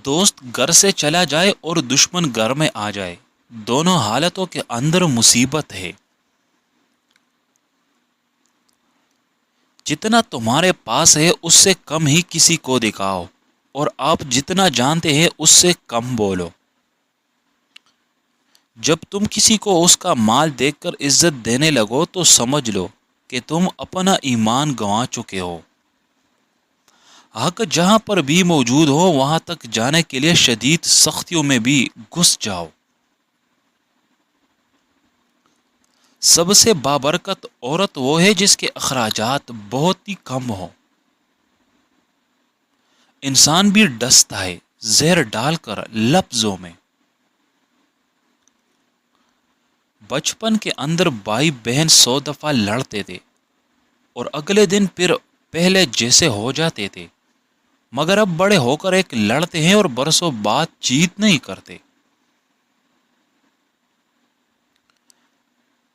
دوست گھر سے چلا جائے اور دشمن گھر میں آ جائے، دونوں حالتوں کے اندر مصیبت ہے۔ جتنا تمہارے پاس ہے اس سے کم ہی کسی کو دکھاؤ، اور آپ جتنا جانتے ہیں اس سے کم بولو۔ جب تم کسی کو اس کا مال دیکھ کر عزت دینے لگو تو سمجھ لو کہ تم اپنا ایمان گنوا چکے ہو۔ حق جہاں پر بھی موجود ہو وہاں تک جانے کے لیے شدید سختیوں میں بھی گھس جاؤ۔ سب سے بابرکت عورت وہ ہے جس کے اخراجات بہت ہی کم ہوں۔ انسان بھی ڈستا ہے زہر ڈال کر لفظوں میں۔ بچپن کے اندر بھائی بہن 100 دفعہ لڑتے تھے اور اگلے دن پھر پہلے جیسے ہو جاتے تھے، مگر اب بڑے ہو کر ایک لڑتے ہیں اور برسوں بات چیت نہیں کرتے۔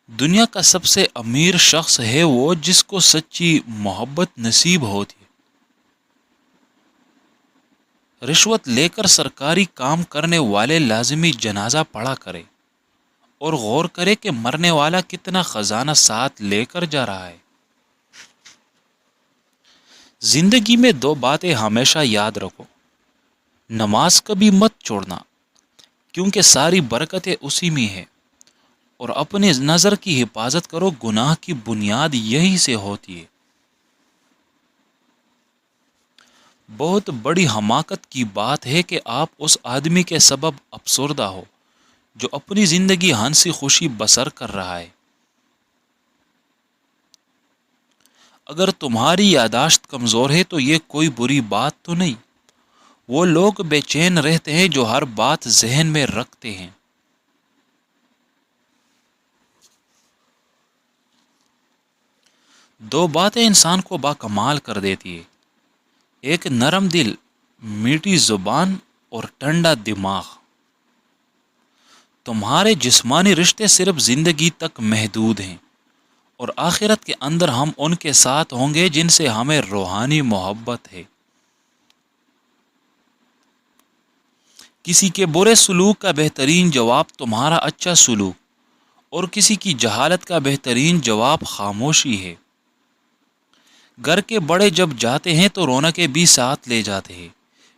دنیا کا سب سے امیر شخص ہے وہ جس کو سچی محبت نصیب ہوتی ہے۔ رشوت لے کر سرکاری کام کرنے والے لازمی جنازہ پڑھا کرے اور غور کرے کہ مرنے والا کتنا خزانہ ساتھ لے کر جا رہا ہے۔ زندگی میں 2 باتیں ہمیشہ یاد رکھو، نماز کبھی مت چھوڑنا کیونکہ ساری برکتیں اسی میں ہے، اور اپنے نظر کی حفاظت کرو، گناہ کی بنیاد یہی سے ہوتی ہے۔ بہت بڑی حماقت کی بات ہے کہ آپ اس آدمی کے سبب افسردہ ہو جو اپنی زندگی ہنسی خوشی بسر کر رہا ہے۔ اگر تمہاری یادداشت کمزور ہے تو یہ کوئی بری بات تو نہیں۔ وہ لوگ بے چین رہتے ہیں جو ہر بات ذہن میں رکھتے ہیں۔ دو باتیں انسان کو باکمال کر دیتی ہے، ایک نرم دل، میٹھی زبان اور ٹھنڈا دماغ۔ تمہارے جسمانی رشتے صرف زندگی تک محدود ہیں، اور آخرت کے اندر ہم ان کے ساتھ ہوں گے جن سے ہمیں روحانی محبت ہے۔ کسی کے برے سلوک کا بہترین جواب تمہارا اچھا سلوک، اور کسی کی جہالت کا بہترین جواب خاموشی ہے۔ گھر کے بڑے جب جاتے ہیں تو رونقیں بھی ساتھ لے جاتے ہیں،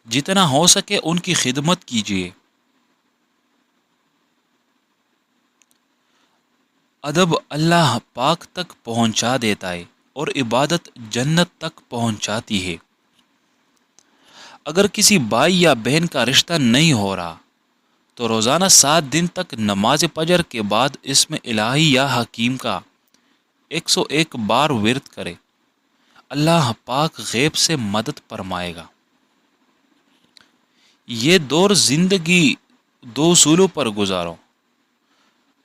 جتنا ہو سکے ان کی خدمت کیجیے۔ ادب اللہ پاک تک پہنچا دیتا ہے اور عبادت جنت تک پہنچاتی ہے۔ اگر کسی بھائی یا بہن کا رشتہ نہیں ہو رہا تو روزانہ 7 دن تک نماز فجر کے بعد اسم الہی یا حکیم کا 101 بار ورد کرے، اللہ پاک غیب سے مدد فرمائے گا۔ یہ دور زندگی 2 اصولوں پر گزارو،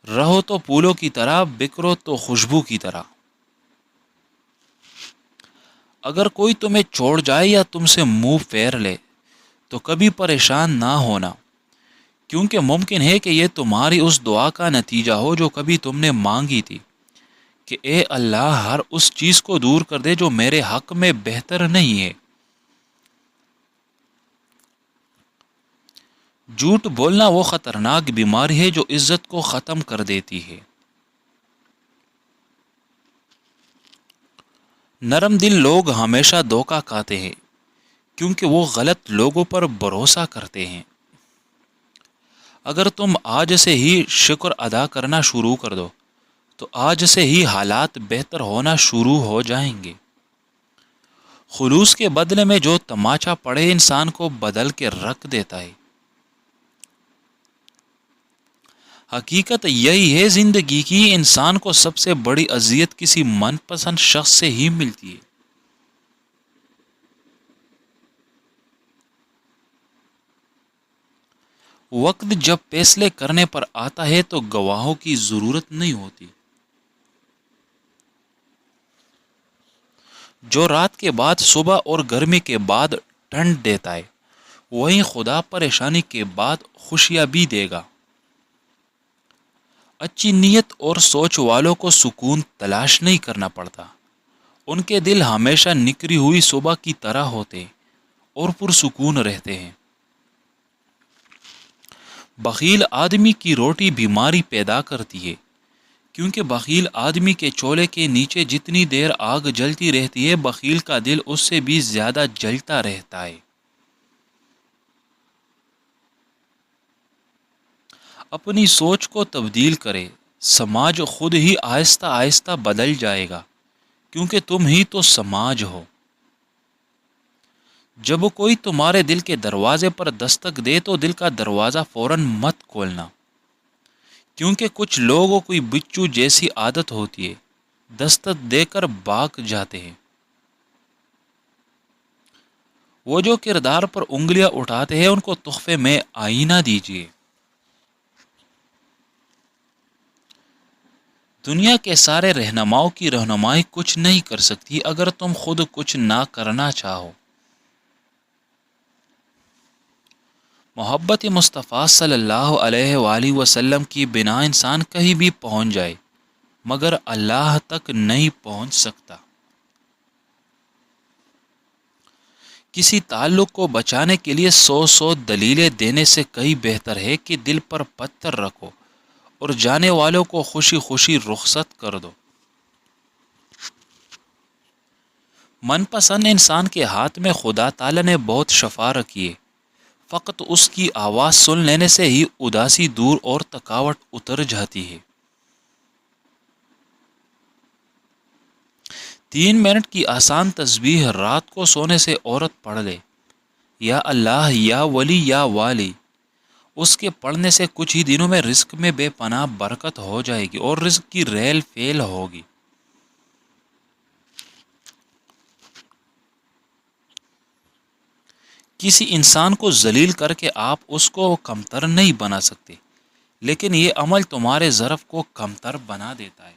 رہو تو پھولوں کی طرح، بکھرو تو خوشبو کی طرح۔ اگر کوئی تمہیں چھوڑ جائے یا تم سے منہ پھیر لے تو کبھی پریشان نہ ہونا، کیونکہ ممکن ہے کہ یہ تمہاری اس دعا کا نتیجہ ہو جو کبھی تم نے مانگی تھی کہ اے اللہ ہر اس چیز کو دور کر دے جو میرے حق میں بہتر نہیں ہے۔ جھوٹ بولنا وہ خطرناک بیماری ہے جو عزت کو ختم کر دیتی ہے۔ نرم دل لوگ ہمیشہ دھوکہ کھاتے ہیں کیونکہ وہ غلط لوگوں پر بھروسہ کرتے ہیں۔ اگر تم آج سے ہی شکر ادا کرنا شروع کر دو تو آج سے ہی حالات بہتر ہونا شروع ہو جائیں گے۔ خلوص کے بدلے میں جو تماچا پڑے انسان کو بدل کے رکھ دیتا ہے۔ حقیقت یہی ہے زندگی کی، انسان کو سب سے بڑی اذیت کسی من پسند شخص سے ہی ملتی ہے۔ وقت جب فیصلے کرنے پر آتا ہے تو گواہوں کی ضرورت نہیں ہوتی۔ جو رات کے بعد صبح اور گرمی کے بعد ٹھنڈ دیتا ہے وہیں خدا پریشانی کے بعد خوشیاں بھی دے گا۔ اچھی نیت اور سوچ والوں کو سکون تلاش نہیں کرنا پڑتا، ان کے دل ہمیشہ نکری ہوئی صبح کی طرح ہوتے اور پرسکون رہتے ہیں۔ بخیل آدمی کی روٹی بیماری پیدا کرتی ہے، کیونکہ بخیل آدمی کے چولہے کے نیچے جتنی دیر آگ جلتی رہتی ہے، بخیل کا دل اس سے بھی زیادہ جلتا رہتا ہے۔ اپنی سوچ کو تبدیل کرے، سماج خود ہی آہستہ آہستہ بدل جائے گا، کیونکہ تم ہی تو سماج ہو۔ جب کوئی تمہارے دل کے دروازے پر دستک دے تو دل کا دروازہ فوراً مت کھولنا، کیونکہ کچھ لوگوں کی بچو جیسی عادت ہوتی ہے، دستک دے کر بھاگ جاتے ہیں۔ وہ جو کردار پر انگلیاں اٹھاتے ہیں ان کو تحفے میں آئینہ دیجیے۔ دنیا کے سارے رہنماؤں کی رہنمائی کچھ نہیں کر سکتی اگر تم خود کچھ نہ کرنا چاہو۔ محبت مصطفیٰ صلی اللہ علیہ وآلہ وسلم کی بنا انسان کہیں بھی پہنچ جائے مگر اللہ تک نہیں پہنچ سکتا۔ کسی تعلق کو بچانے کے لیے 100 دلیلیں دینے سے کہیں بہتر ہے کہ دل پر پتھر رکھو اور جانے والوں کو خوشی خوشی رخصت کر دو۔ من پسند انسان کے ہاتھ میں خدا تعالی نے بہت شفا رکھی ہے، فقط اس کی آواز سن لینے سے ہی اداسی دور اور تھکاوٹ اتر جاتی ہے۔ 3 منٹ کی آسان تسبیح رات کو سونے سے عورت پڑھ لے، یا اللہ یا ولی یا والی، اس کے پڑھنے سے کچھ ہی دنوں میں رزق میں بے پناہ برکت ہو جائے گی اور رزق کی ریل فیل ہوگی۔ کسی انسان کو ذلیل کر کے آپ اس کو کمتر نہیں بنا سکتے، لیکن یہ عمل تمہارے ظرف کو کمتر بنا دیتا ہے۔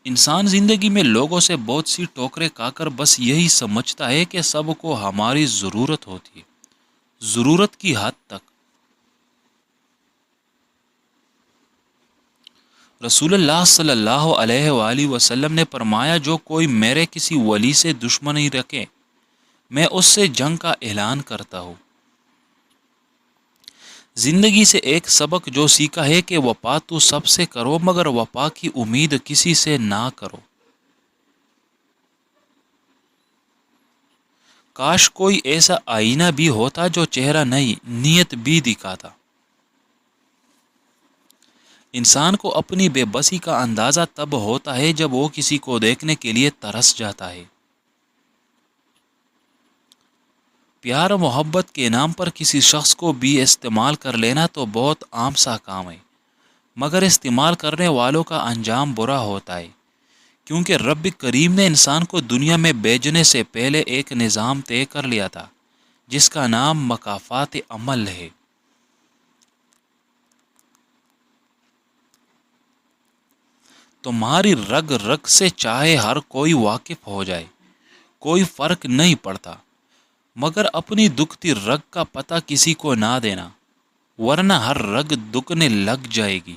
انسان زندگی میں لوگوں سے بہت سی ٹوکریں کھا کر بس یہی سمجھتا ہے کہ سب کو ہماری ضرورت ہوتی ہے، ضرورت کی حد تک۔ رسول اللہ صلی اللہ علیہ وآلہ وسلم نے فرمایا، جو کوئی میرے کسی ولی سے دشمنی رکھے میں اس سے جنگ کا اعلان کرتا ہوں۔ زندگی سے ایک سبق جو سیکھا ہے کہ وفا تو سب سے کرو مگر وفا کی امید کسی سے نہ کرو۔ کاش کوئی ایسا آئینہ بھی ہوتا جو چہرہ نہیں نیت بھی دکھاتا۔ انسان کو اپنی بے بسی کا اندازہ تب ہوتا ہے جب وہ کسی کو دیکھنے کے لیے ترس جاتا ہے۔ پیار و محبت کے نام پر کسی شخص کو بھی استعمال کر لینا تو بہت عام سا کام ہے، مگر استعمال کرنے والوں کا انجام برا ہوتا ہے، کیونکہ رب کریم نے انسان کو دنیا میں بھیجنے سے پہلے ایک نظام طے کر لیا تھا جس کا نام مکافات عمل ہے۔ تمہاری رگ رگ سے چاہے ہر کوئی واقف ہو جائے، کوئی فرق نہیں پڑتا، مگر اپنی دکھتی رگ کا پتہ کسی کو نہ دینا، ورنہ ہر رگ دکھنے لگ جائے گی۔